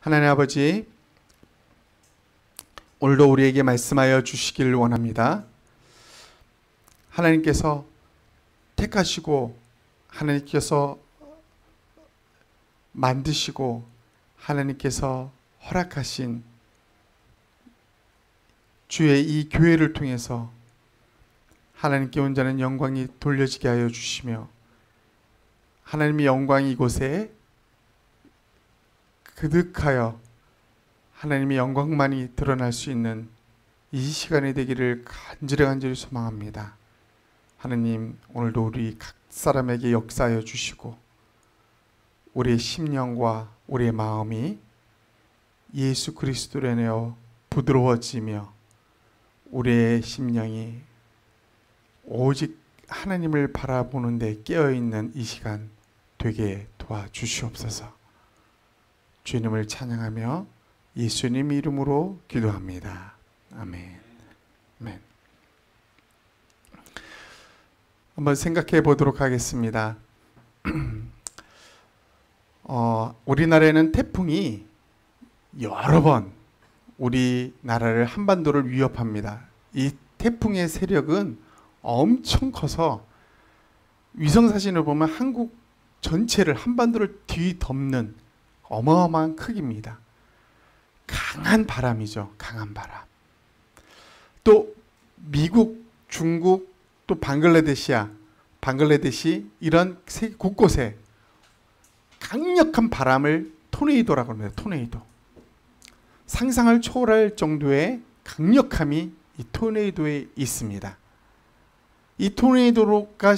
하나님 아버지, 오늘도 우리에게 말씀하여 주시기를 원합니다. 하나님께서 택하시고 하나님께서 만드시고 하나님께서 허락하신 주의 이 교회를 통해서 하나님께 온전한 영광이 돌려지게 하여 주시며, 하나님의 영광이 이곳에 그득하여 하나님의 영광만이 드러날 수 있는 이 시간이 되기를 간절히 소망합니다. 하나님, 오늘도 우리 각 사람에게 역사하여 주시고 우리의 심령과 우리의 마음이 예수 그리스도로 인하여 부드러워지며 우리의 심령이 오직 하나님을 바라보는 데 깨어있는 이 시간 되게 도와주시옵소서. 주님을 찬양하며 예수님 이름으로 기도합니다. 아멘. 아멘. 한번 생각해 보도록 하겠습니다. 우리나라에는 태풍이 여러 번 우리나라를, 한반도를 위협합니다. 이 태풍의 세력은 엄청 커서 위성사진을 보면 한국 전체를, 한반도를 뒤덮는 어마어마한 크기입니다. 강한 바람이죠. 강한 바람. 또 미국, 중국, 또 방글라데시 이런 세계 곳곳에 강력한 바람을 토네이도라고 합니다. 토네이도. 상상을 초월할 정도의 강력함이 이 토네이도에 있습니다. 이 토네이도가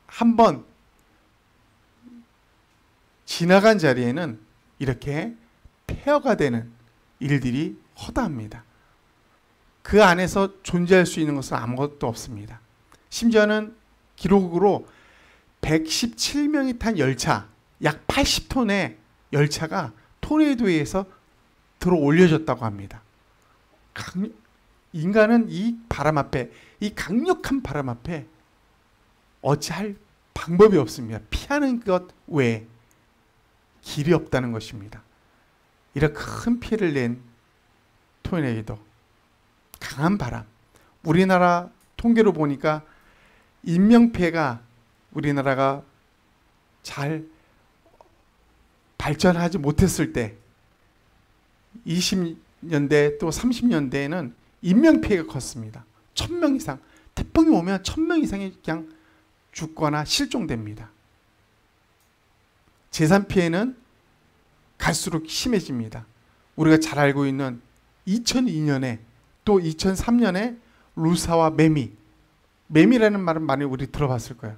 한번 지나간 자리에는 이렇게 폐허가 되는 일들이 허다합니다. 그 안에서 존재할 수 있는 것은 아무것도 없습니다. 심지어는 기록으로 117명이 탄 열차, 약 80톤의 열차가 토네이도에 의해서 들어 올려졌다고 합니다. 인간은 이 바람 앞에, 이 강력한 바람 앞에 어찌할 방법이 없습니다. 피하는 것 외에 길이 없다는 것입니다. 이런 큰 피해를 낸 토네이도, 강한 바람. 우리나라 통계로 보니까 인명피해가, 우리나라가 잘 발전하지 못했을 때 20년대 또 30년대에는 인명피해가 컸습니다. 1000명 이상, 태풍이 오면 1000명 이상이 그냥 죽거나 실종됩니다. 재산 피해는 갈수록 심해집니다. 우리가 잘 알고 있는 2002년에 또 2003년에 루사와 매미라는 말은 많이 우리 들어봤을 거예요.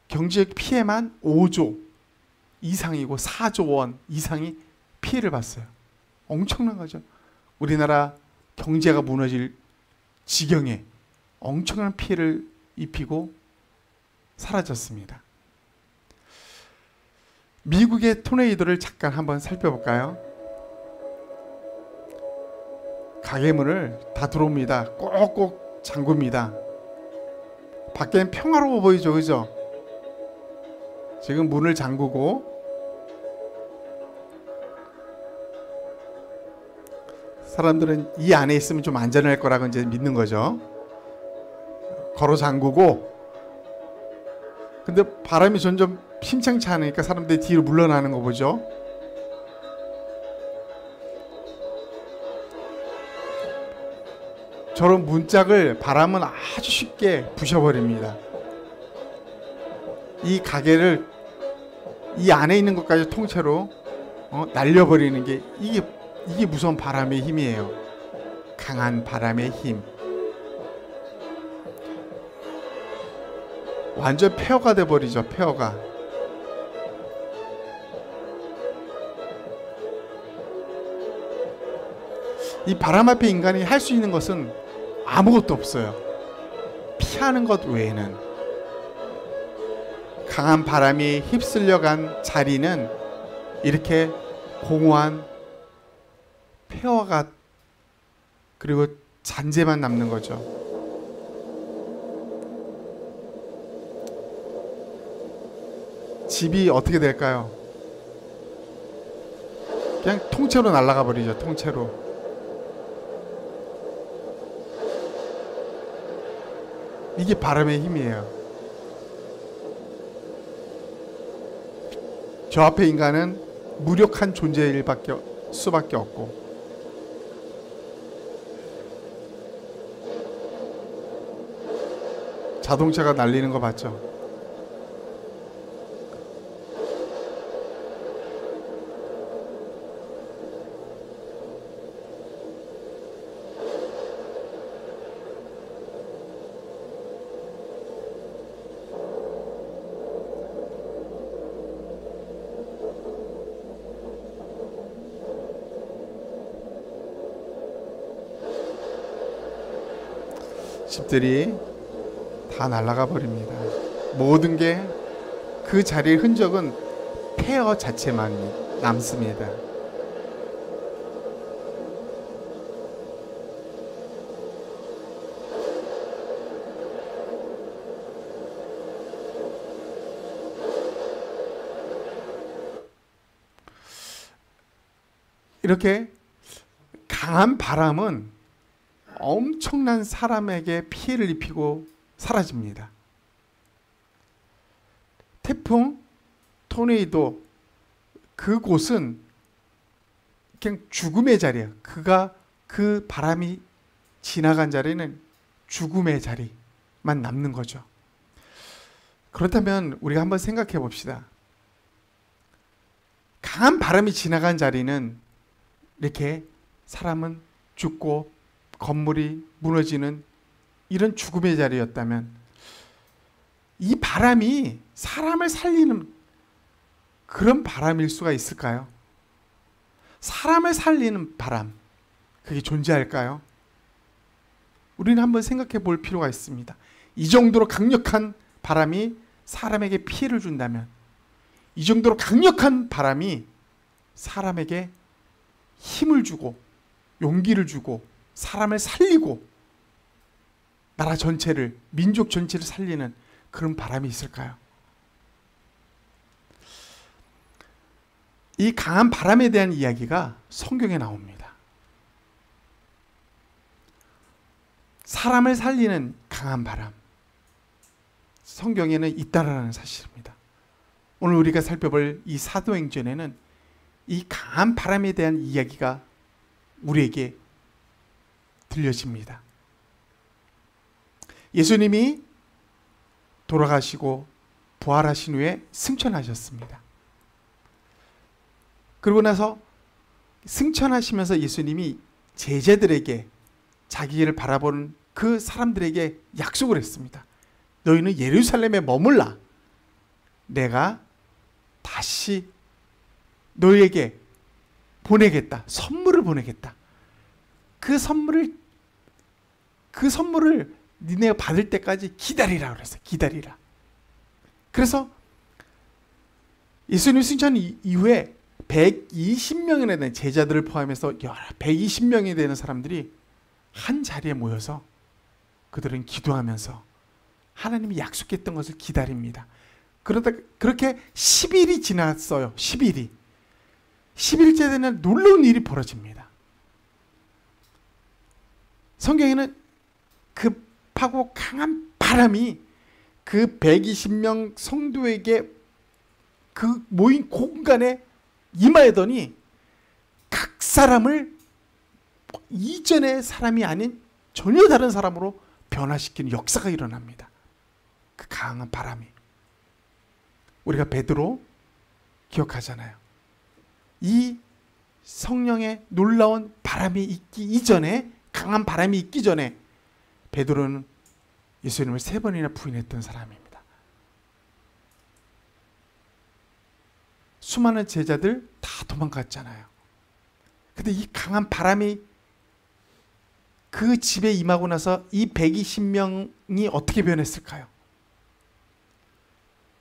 경제적 피해만 5조 이상이고 4조 원 이상이 피해를 봤어요. 엄청난 거죠. 우리나라 경제가 무너질 지경에 엄청난 피해를 입히고 사라졌습니다. 미국의 토네이도를 잠깐 한번 살펴볼까요? 가게문을 다 들어옵니다. 꼭꼭 잠굽니다. 밖에는 평화로워 보이죠, 그죠? 지금 문을 잠그고 사람들은 이 안에 있으면 좀 안전할 거라고 이제 믿는 거죠. 걸어 잠그고, 근데 바람이 점점 심상치 않으니까 사람들이 뒤로 물러나는 거 보죠. 저런 문짝을 바람은 아주 쉽게 부셔버립니다. 이 가게를, 이 안에 있는 것까지 통째로 날려버리는 게 이게 무서운 바람의 힘이에요. 강한 바람의 힘. 완전 폐허가 돼버리죠. 폐허가. 이 바람 앞에 인간이 할 수 있는 것은 아무것도 없어요. 피하는 것 외에는. 강한 바람이 휩쓸려간 자리는 이렇게 공허한 폐허가, 그리고 잔재만 남는 거죠. 집이 어떻게 될까요? 그냥 통째로 날아가 버리죠. 통째로. 이게 바람의 힘이에요. 저 앞에 인간은 무력한 존재일 수밖에 없고, 자동차가 날리는 거 봤죠? 집들이 다 날아가 버립니다. 모든 게 그 자리의 흔적은 폐허 자체만 남습니다. 이렇게 강한 바람은 엄청난 사람에게 피해를 입히고 사라집니다. 태풍, 토네이도, 그곳은 그냥 죽음의 자리야. 그 바람이 지나간 자리는 죽음의 자리만 남는 거죠. 그렇다면 우리가 한번 생각해 봅시다. 강한 바람이 지나간 자리는 이렇게 사람은 죽고 건물이 무너지는 이런 죽음의 자리였다면, 이 바람이 사람을 살리는 그런 바람일 수가 있을까요? 사람을 살리는 바람, 그게 존재할까요? 우리는 한번 생각해 볼 필요가 있습니다. 이 정도로 강력한 바람이 사람에게 피해를 준다면, 이 정도로 강력한 바람이 사람에게 힘을 주고 용기를 주고 사람을 살리고 나라 전체를, 민족 전체를 살리는 그런 바람이 있을까요? 이 강한 바람에 대한 이야기가 성경에 나옵니다. 사람을 살리는 강한 바람, 성경에는 있다라는 사실입니다. 오늘 우리가 살펴볼 이 사도행전에는 이 강한 바람에 대한 이야기가 우리에게 들려집니다. 예수님이 돌아가시고 부활하신 후에 승천하셨습니다. 그러고 나서 승천하시면서 예수님이 제자들에게, 자기를 바라보는 그 사람들에게 약속을 했습니다. 너희는 예루살렘에 머물라. 내가 다시 너희에게 보내겠다. 선물을 보내겠다. 그 선물을 니네가 받을 때까지 기다리라 그랬어요. 기다리라. 그래서 예수님 승천 이후에 120명이나 되는 제자들을 포함해서 120명이 되는 사람들이 한 자리에 모여서 그들은 기도하면서 하나님이 약속했던 것을 기다립니다. 그러다 그렇게 10일이 지났어요. 10일이. 10일째 되는 놀라운 일이 벌어집니다. 성경에는 급하고 강한 바람이 그 120명 성도에게 그 모인 공간에 임하더니 각 사람을 이전의 사람이 아닌 전혀 다른 사람으로 변화시키는 역사가 일어납니다. 그 강한 바람이. 우리가 베드로 기억하잖아요. 이 성령의 놀라운 바람이 있기 이전에, 강한 바람이 있기 전에 베드로는 예수님을 3번이나 부인했던 사람입니다. 수많은 제자들 다 도망갔잖아요. 근데 이 강한 바람이 그 집에 임하고 나서 이 120명이 어떻게 변했을까요?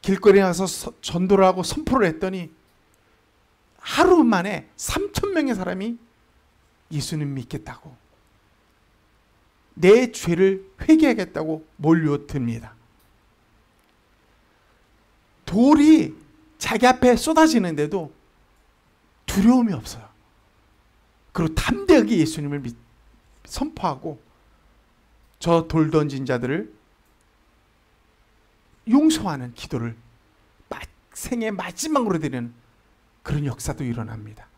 길거리에 나서 전도를 하고 선포를 했더니 하루 만에 3,000명의 사람이 예수님 믿겠다고, 내 죄를 회개하겠다고 몰려듭니다. 돌이 자기 앞에 쏟아지는데도 두려움이 없어요. 그리고 담대하게 예수님을 선포하고 저 돌 던진 자들을 용서하는 기도를 생애 마지막으로 드리는 그런 역사도 일어납니다.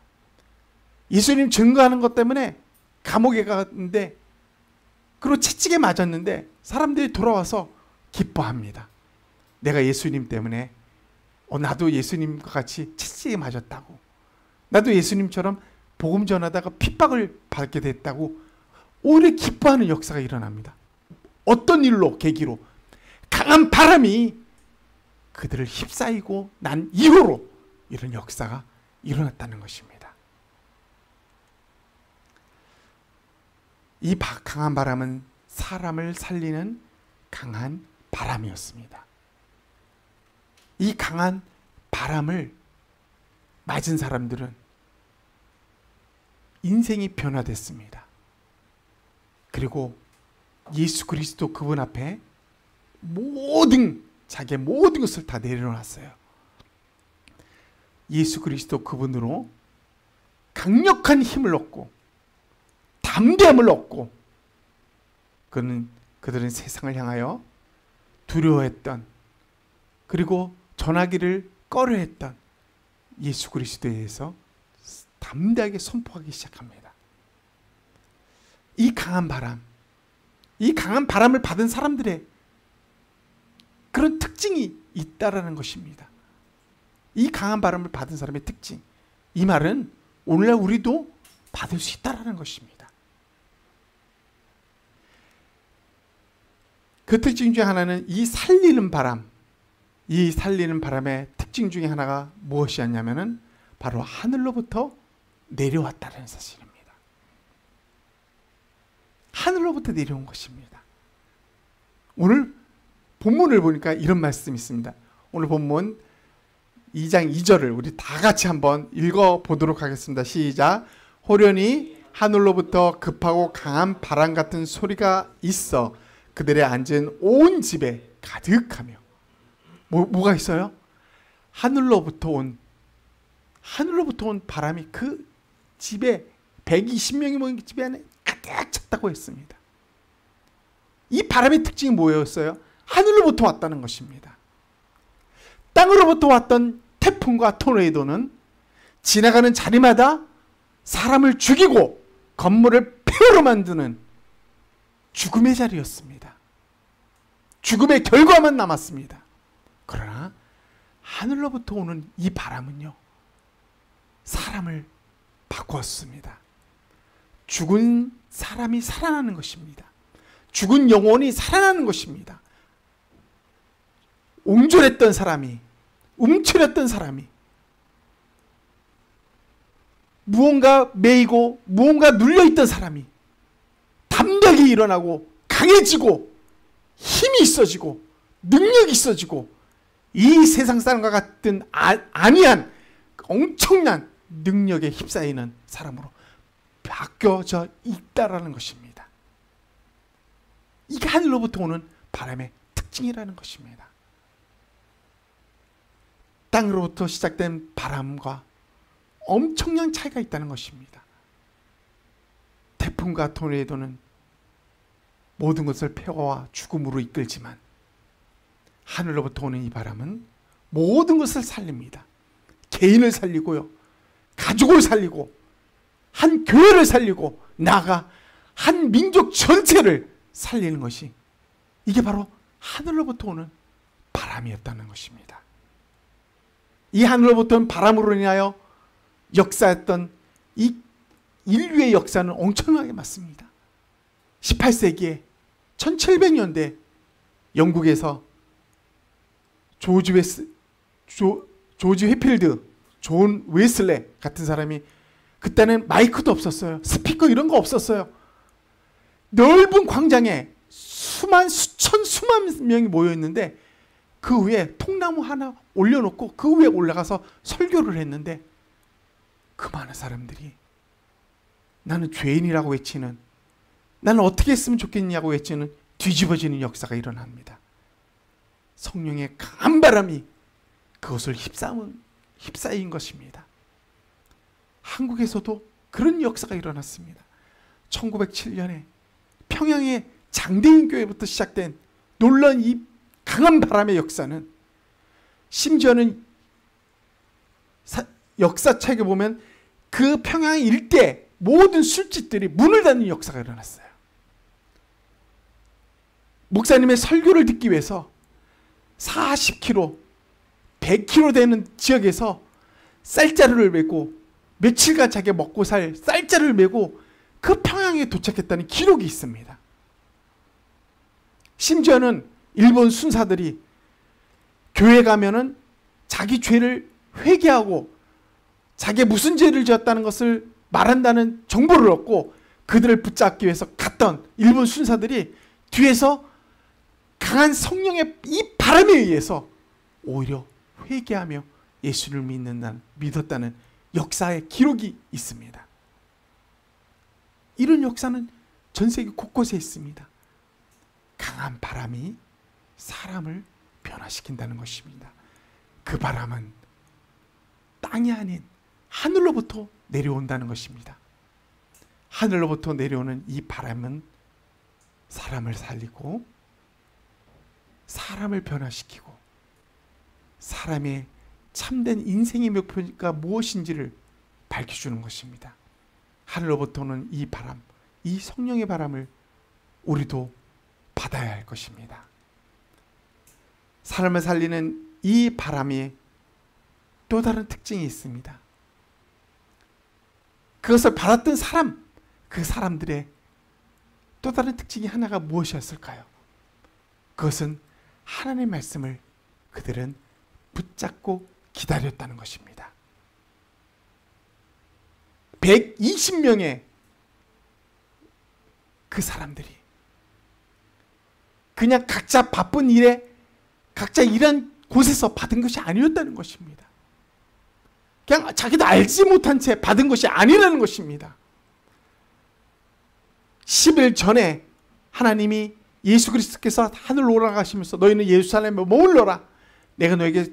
예수님 증거하는 것 때문에 감옥에 갔는데, 그리고 채찍에 맞았는데 사람들이 돌아와서 기뻐합니다. 내가 예수님 때문에 나도 예수님과 같이 채찍에 맞았다고, 나도 예수님처럼 복음 전하다가 핍박을 받게 됐다고 오히려 기뻐하는 역사가 일어납니다. 어떤 일로, 계기로? 강한 바람이 그들을 휩싸이고 난 이후로 이런 역사가 일어났다는 것입니다. 이 강한 바람은 사람을 살리는 강한 바람이었습니다. 이 강한 바람을 맞은 사람들은 인생이 변화됐습니다. 그리고 예수 그리스도 그분 앞에 자기의 모든 것을 다 내려놨어요. 예수 그리스도 그분으로 강력한 힘을 얻고 담대함을 얻고, 그들은 세상을 향하여 두려워했던, 그리고 전하기를 꺼려했던 예수 그리스도에 대해서 담대하게 선포하기 시작합니다. 이 강한 바람을 받은 사람들의 그런 특징이 있다라는 것입니다. 이 강한 바람을 받은 사람의 특징, 이 말은 오늘날 우리도 받을 수 있다라는 것입니다. 그 특징 중에 하나는 이 살리는 바람의 특징 중에 하나가 무엇이었냐면은 바로 하늘로부터 내려왔다는 사실입니다. 하늘로부터 내려온 것입니다. 오늘 본문을 보니까 이런 말씀이 있습니다. 오늘 본문 2장 2절을 우리 다 같이 한번 읽어보도록 하겠습니다. 시작. 호련히 하늘로부터 급하고 강한 바람 같은 소리가 있어 그들의 앉은 온 집에 가득하며. 뭐가 있어요? 하늘로부터 온 바람이 그 집에 120명이 모인 집에 안에 가득 찼다고 했습니다. 이 바람의 특징이 뭐였어요? 하늘로부터 왔다는 것입니다. 땅으로부터 왔던 태풍과 토네이도는 지나가는 자리마다 사람을 죽이고 건물을 폐허로 만드는 죽음의 자리였습니다. 죽음의 결과만 남았습니다. 그러나 하늘로부터 오는 이 바람은요, 사람을 바꾸었습니다. 죽은 사람이 살아나는 것입니다. 죽은 영혼이 살아나는 것입니다. 옹졸했던 사람이, 움츠렸던 사람이, 무언가 매이고 무언가 눌려있던 사람이 담대하게 일어나고 강해지고 힘이 있어지고 능력이 있어지고 이 세상 사람과 같은 아니한 엄청난 능력에 휩싸이는 사람으로 바뀌어져 있다라는 것입니다. 이게 하늘로부터 오는 바람의 특징이라는 것입니다. 땅으로부터 시작된 바람과 엄청난 차이가 있다는 것입니다. 태풍과 토네이도는 모든 것을 폐허와 죽음으로 이끌지만 하늘로부터 오는 이 바람은 모든 것을 살립니다. 개인을 살리고요, 가족을 살리고 한 교회를 살리고 나아가 한 민족 전체를 살리는 것이, 이게 바로 하늘로부터 오는 바람이었다는 것입니다. 이 하늘로부터 온 바람으로 인하여 역사했던 이 인류의 역사는 엄청나게 많습니다. 18세기에 1700년대 영국에서 조지 회필드, 존 웨슬레 같은 사람이, 그때는 마이크도 없었어요. 스피커 이런 거 없었어요. 넓은 광장에 수만 명이 모여 있는데 그 위에 통나무 하나 올려놓고 그 위에 올라가서 설교를 했는데 그 많은 사람들이 나는 죄인이라고 외치는, 나는 어떻게 했으면 좋겠냐고 외치는 뒤집어지는 역사가 일어납니다. 성령의 강한 바람이 그것을 휩싸인 것입니다. 한국에서도 그런 역사가 일어났습니다. 1907년에 평양의 장대인 교회부터 시작된 놀라운 이 강한 바람의 역사는, 심지어는 역사책에 보면 그 평양 일대 모든 술집들이 문을 닫는 역사가 일어났어요. 목사님의 설교를 듣기 위해서 40km, 100km 되는 지역에서 쌀자루를 메고 며칠간 자기가 먹고 살 쌀자루를 메고 그 평양에 도착했다는 기록이 있습니다. 심지어는 일본 순사들이 교회 가면은 자기 죄를 회개하고 자기가 무슨 죄를 지었다는 것을 말한다는 정보를 얻고 그들을 붙잡기 위해서 갔던 일본 순사들이 뒤에서 강한 성령의 이 바람에 의해서 오히려 회개하며 예수를 믿었다는 역사의 기록이 있습니다. 이런 역사는 전 세계 곳곳에 있습니다. 강한 바람이 사람을 변화시킨다는 것입니다. 그 바람은 땅이 아닌 하늘로부터 내려온다는 것입니다. 하늘로부터 내려오는 이 바람은 사람을 살리고 사람을 변화시키고 사람의 참된 인생의 목표가 무엇인지를 밝혀주는 것입니다. 하늘로부터 오는 이 바람, 이 성령의 바람을 우리도 받아야 할 것입니다. 사람을 살리는 이 바람이 또 다른 특징이 있습니다. 그것을 받았던 사람, 그 사람들의 또 다른 특징이 하나가 무엇이었을까요? 그것은 하나님의 말씀을 그들은 붙잡고 기다렸다는 것입니다. 120명의 그 사람들이 그냥 각자 바쁜 일에 각자 일한 곳에서 받은 것이 아니었다는 것입니다. 그냥 자기도 알지 못한 채 받은 것이 아니라는 것입니다. 10일 전에 하나님이 예수 그리스도께서 하늘로 올라가시면서 너희는 예루살렘에 머물러라. 내가 너에게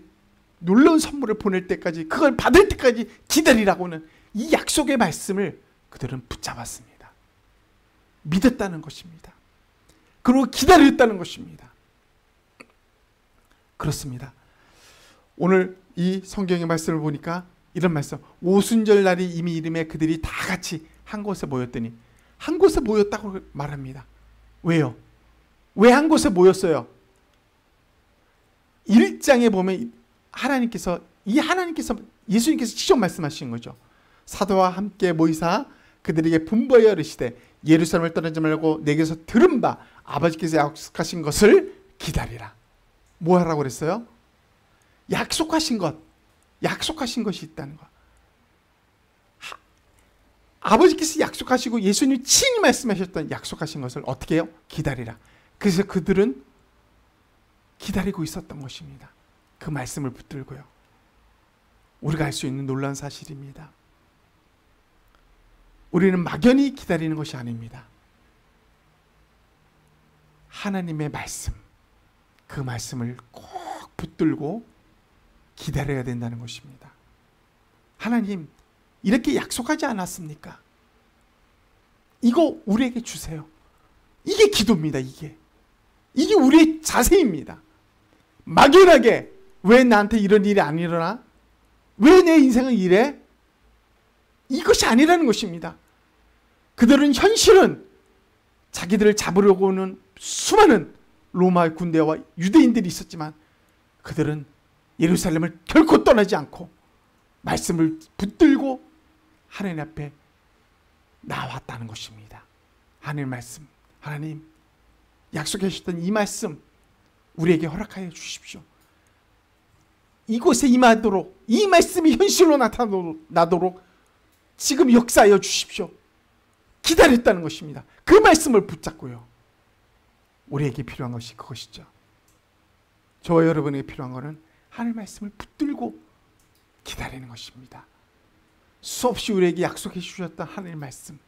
놀라운 선물을 보낼 때까지, 그걸 받을 때까지 기다리라고는 이 약속의 말씀을 그들은 붙잡았습니다. 믿었다는 것입니다. 그리고 기다렸다는 것입니다. 그렇습니다. 오늘 이 성경의 말씀을 보니까 이런 말씀, 오순절 날이 이미 이름에 그들이 다 같이 한 곳에 모였더니, 한 곳에 모였다고 말합니다. 왜요? 왜 한 곳에 모였어요? 1장에 보면 하나님께서 예수님께서 직접 말씀하신 거죠. 사도와 함께 모이사 그들에게 분부하여 이르시되 예루살렘을 떠나지 말고 내게서 들은 바 아버지께서 약속하신 것을 기다리라. 뭐 하라고 그랬어요? 약속하신 것이 있다는 것. 아버지께서 약속하시고 예수님이 친히 말씀하셨던 약속하신 것을 어떻게 해요? 기다리라. 그래서 그들은 기다리고 있었던 것입니다. 그 말씀을 붙들고요. 우리가 알 수 있는 놀라운 사실입니다. 우리는 막연히 기다리는 것이 아닙니다. 하나님의 말씀, 그 말씀을 꼭 붙들고 기다려야 된다는 것입니다. 하나님, 이렇게 약속하지 않았습니까? 이거 우리에게 주세요. 이게 기도입니다. 이게 우리의 자세입니다. 막연하게 왜 나한테 이런 일이 안 일어나? 왜 내 인생은 이래? 이것이 아니라는 것입니다. 그들은 현실은 자기들을 잡으려고 오는 수많은 로마의 군대와 유대인들이 있었지만 그들은 예루살렘을 결코 떠나지 않고 말씀을 붙들고 하나님 앞에 나왔다는 것입니다. 하나님 말씀, 하나님 약속해 주셨던 이 말씀 우리에게 허락하여 주십시오. 이곳에 임하도록, 이 말씀이 현실로 나타나도록 지금 역사하여 주십시오. 기다렸다는 것입니다. 그 말씀을 붙잡고요. 우리에게 필요한 것이 그것이죠. 저와 여러분에게 필요한 것은 하나님의 말씀을 붙들고 기다리는 것입니다. 수없이 우리에게 약속해 주셨던 하나님의 말씀.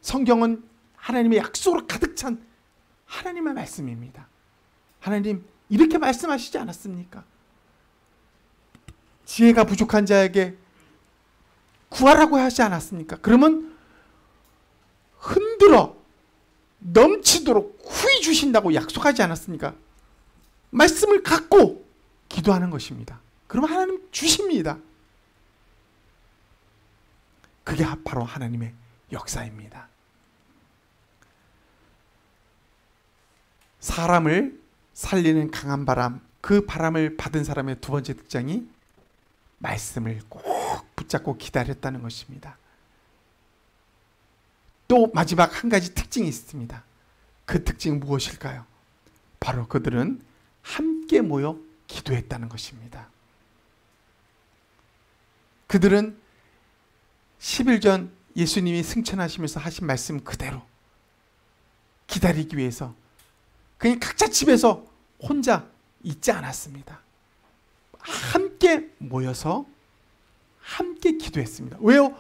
성경은 하나님의 약속으로 가득 찬 하나님의 말씀입니다. 하나님 이렇게 말씀하시지 않았습니까? 지혜가 부족한 자에게 구하라고 하지 않았습니까? 그러면 흔들어 넘치도록 후히 주신다고 약속하지 않았습니까? 말씀을 갖고 기도하는 것입니다. 그럼 하나님 주십니다. 그게 바로 하나님의 역사입니다. 사람을 살리는 강한 바람, 그 바람을 받은 사람의 두 번째 특징이 말씀을 꼭 붙잡고 기다렸다는 것입니다. 또 마지막 한 가지 특징이 있습니다. 그 특징은 무엇일까요? 바로 그들은 함께 모여 기도했다는 것입니다. 그들은 10일 전 예수님이 승천하시면서 하신 말씀 그대로 기다리기 위해서 그냥 각자 집에서 혼자 있지 않았습니다. 함께 모여서 함께 기도했습니다. 왜요?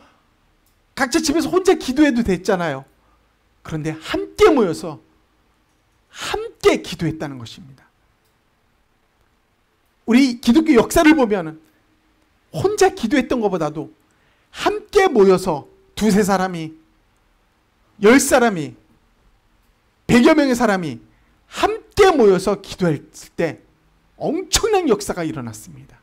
각자 집에서 혼자 기도해도 됐잖아요. 그런데 함께 모여서 함께 기도했다는 것입니다. 우리 기독교 역사를 보면 혼자 기도했던 것보다도 함께 모여서 두세 사람이, 10사람이, 100여 명의 사람이 함께 모여서 기도했을 때 엄청난 역사가 일어났습니다.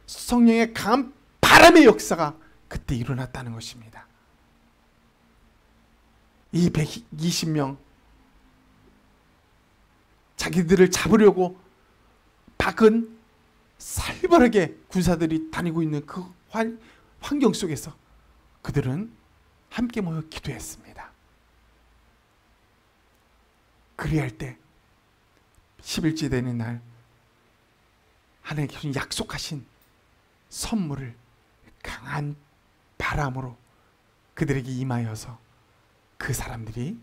성령의 강한 바람의 역사가 그때 일어났다는 것입니다. 이 120명 자기들을 잡으려고 박은 살벌하게 군사들이 다니고 있는 그 환경 속에서 그들은 함께 모여 기도했습니다. 그리할 때 10일째 되는 날 하나님께서 약속하신 선물을 강한 바람으로 그들에게 임하여서 그 사람들이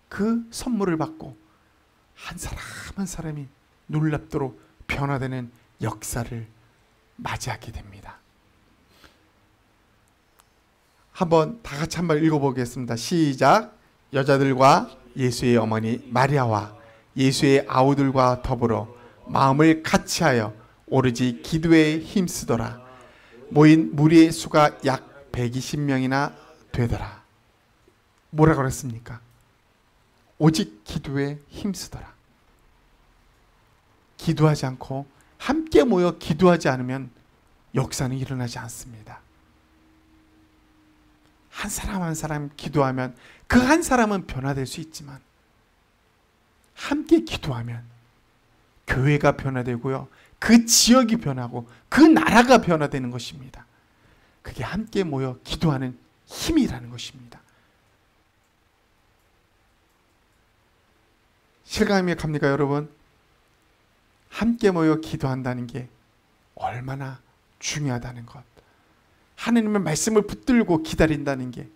그 선물을 받고 한 사람 한 사람이 놀랍도록 변화되는 역사를 맞이하게 됩니다. 한번 다 같이 한번 읽어보겠습니다. 시작. 여자들과 예수의 어머니 마리아와 예수의 아우들과 더불어 마음을 같이하여 오로지 기도에 힘쓰더라. 모인 무리의 수가 약 120명이나 되더라. 뭐라 그랬습니까? 오직 기도에 힘쓰더라. 기도하지 않고 함께 모여 기도하지 않으면 역사는 일어나지 않습니다. 한 사람 한 사람 기도하면 그 한 사람은 변화될 수 있지만 함께 기도하면 교회가 변화되고요. 그 지역이 변하고 그 나라가 변화되는 것입니다. 그게 함께 모여 기도하는 힘이라는 것입니다. 실감이 갑니까, 여러분? 함께 모여 기도한다는 게 얼마나 중요하다는 것. 하나님의 말씀을 붙들고 기다린다는 게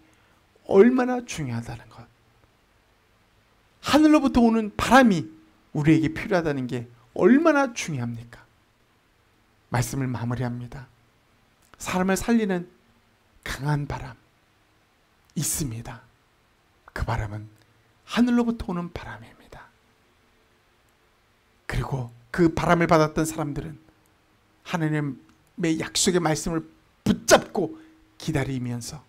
얼마나 중요하다는 것. 하늘로부터 오는 바람이 우리에게 필요하다는 게 얼마나 중요합니까? 말씀을 마무리합니다. 사람을 살리는 강한 바람 있습니다. 그 바람은 하늘로부터 오는 바람입니다. 그리고 그 바람을 받았던 사람들은 하나님의 약속의 말씀을 붙잡고 기다리면서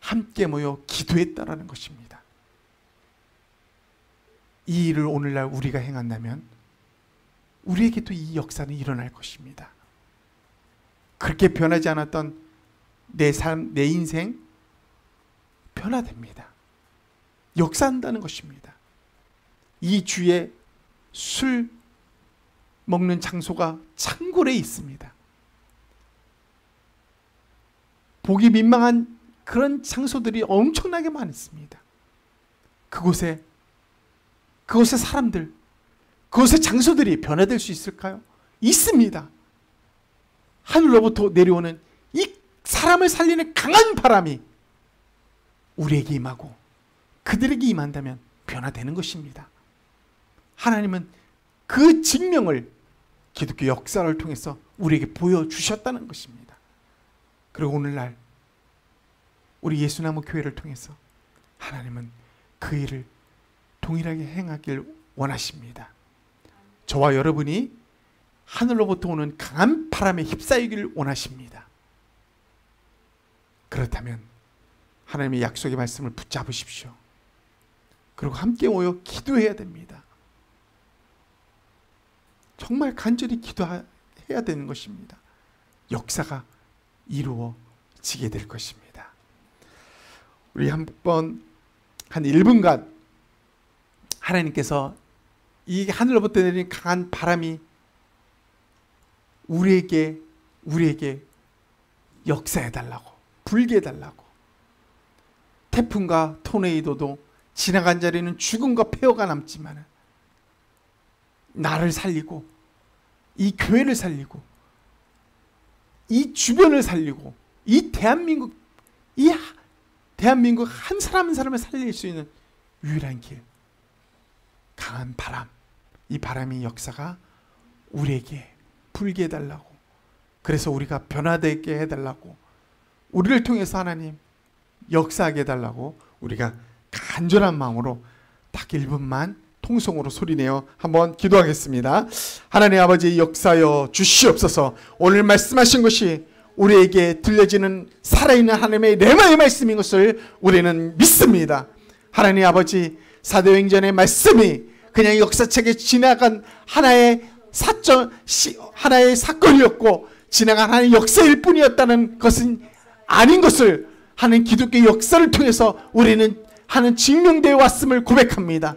함께 모여 기도했다라는 것입니다. 이 일을 오늘날 우리가 행한다면 우리에게도 이 역사는 일어날 것입니다. 그렇게 변하지 않았던 내 삶, 내 인생 변화됩니다. 역사한다는 것입니다. 이 주에 술 먹는 장소가 창궐에 있습니다. 보기 민망한 그런 장소들이 엄청나게 많습니다. 그곳에 사람들, 그곳의 장소들이 변화될 수 있을까요? 있습니다. 하늘로부터 내려오는 이 사람을 살리는 강한 바람이 우리에게 임하고 그들에게 임한다면 변화되는 것입니다. 하나님은 그 증명을 기독교 역사를 통해서 우리에게 보여주셨다는 것입니다. 그리고 오늘날 우리 예수나무 교회를 통해서 하나님은 그 일을 동일하게 행하길 원하십니다. 저와 여러분이 하늘로부터 오는 강한 바람에 휩싸이기를 원하십니다. 그렇다면 하나님의 약속의 말씀을 붙잡으십시오. 그리고 함께 모여 기도해야 됩니다. 정말 간절히 기도해야 되는 것입니다. 역사가 이루어지게 될 것입니다. 우리 한번 한 1분간 하나님께서 이 하늘로부터 내리는 강한 바람이 우리에게 역사해달라고, 불게 해달라고. 태풍과 토네이도도 지나간 자리는 죽음과 폐허가 남지만 나를 살리고 이 교회를 살리고 이 주변을 살리고 이 대한민국 한 사람 한 사람을 살릴 수 있는 유일한 길, 강한 바람. 이 바람이 역사가 우리에게 불게 해달라고, 그래서 우리가 변화되게 해달라고, 우리를 통해서 하나님 역사하게 해달라고 우리가 간절한 마음으로 딱 1분만 통성으로 소리내어 한번 기도하겠습니다. 하나님 아버지, 역사여 주시옵소서. 오늘 말씀하신 것이 우리에게 들려지는 살아있는 하나님의 레마의 말씀인 것을 우리는 믿습니다. 하나님 아버지, 사도행전의 말씀이 그냥 역사책에 지나간 하나의 사건이었고 지나간 하나의 역사일 뿐이었다는 것은 아닌 것을 하는 기독교 역사를 통해서 우리는 하는 증명되어 왔음을 고백합니다.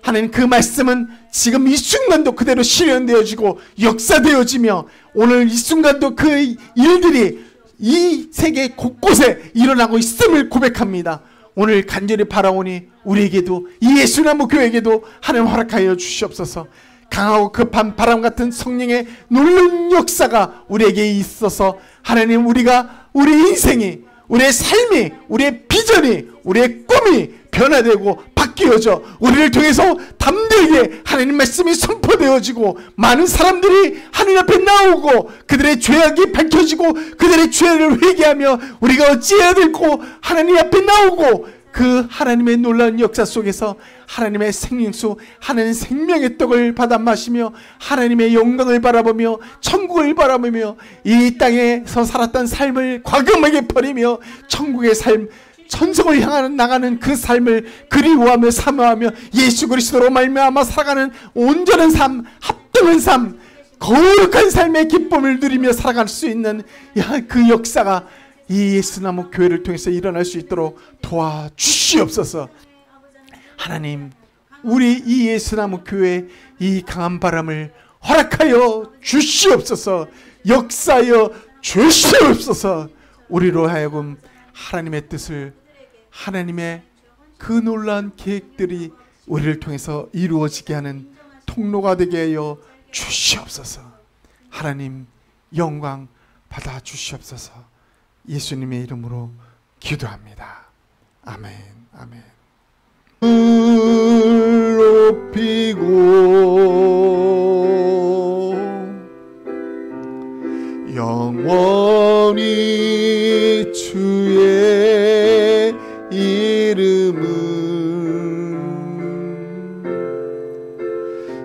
하나님, 그 말씀은 지금 이 순간도 그대로 실현되어지고 역사되어지며 오늘 이 순간도 그 일들이 이 세계 곳곳에 일어나고 있음을 고백합니다. 오늘 간절히 바라오니 우리에게도, 이 예수나무 교회에게도 하나님 허락하여 주시옵소서. 강하고 급한 바람 같은 성령의 놀라운 역사가 우리에게 있어서 하나님, 우리가 우리 인생이, 우리의 삶이, 우리의 비전이, 우리의 꿈이 변화되고 바뀌어져 우리를 통해서 담대하게 하나님 말씀이 선포되어지고 많은 사람들이 하나님 앞에 나오고 그들의 죄악이 밝혀지고 그들의 죄를 회개하며 우리가 어찌해야 될고 하나님 앞에 나오고 그 하나님의 놀라운 역사 속에서 하나님의 생명수, 하나님 생명의 떡을 받아 마시며 하나님의 영광을 바라보며 천국을 바라보며 이 땅에서 살았던 삶을 과감하게 버리며 천국의 삶, 천성을 향하는 나가는 그 삶을 그리워하며 사모하며 예수 그리스도로 말미암아 살아가는 온전한 삶, 합당한 삶, 거룩한 삶의 기쁨을 누리며 살아갈 수 있는 그 역사가 이 예수나무 교회를 통해서 일어날 수 있도록 도와주시옵소서. 하나님, 우리 이 예수나무 교회 이 강한 바람을 허락하여 주시옵소서. 역사하여 주시옵소서. 우리로 하여금 하나님의 뜻을, 하나님의 그 놀라운 계획들이 우리를 통해서 이루어지게 하는 통로가 되게 하여 주시옵소서. 하나님, 영광 받아 주시옵소서. 예수님의 이름으로 기도합니다. 아멘. 아멘. 높이고 영원히 주의 이름을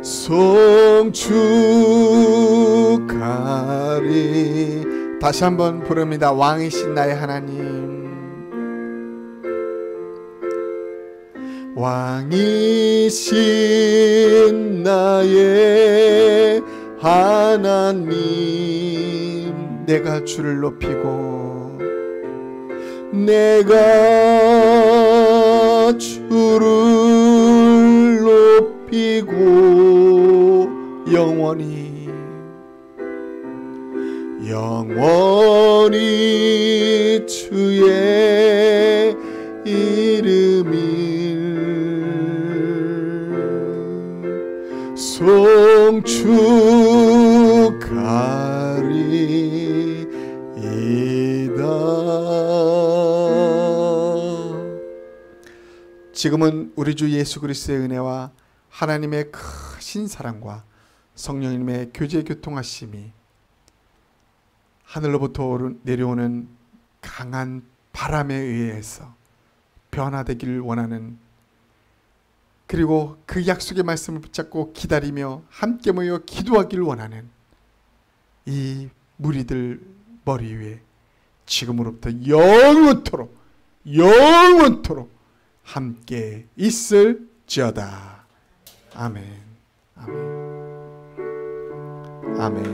송축하리. 다시 한번 부릅니다. 왕이신 나의 하나님, 왕이신 나의 하나님, 내가 주를 높이고 내가 주를 높이고 영원히 주의 이름을 송축하리이다. 지금은 우리 주 예수 그리스도의 은혜와 하나님의 크신 사랑과 성령님의 교제 교통하심이 하늘로부터 내려오는 강한 바람에 의해서 변화되기를 원하는, 그리고 그 약속의 말씀을 붙잡고 기다리며 함께 모여 기도하기를 원하는 이 무리들 머리 위에 지금으로부터 영원토록 영원토록 함께 있을지어다. 아멘. 아멘. 아멘.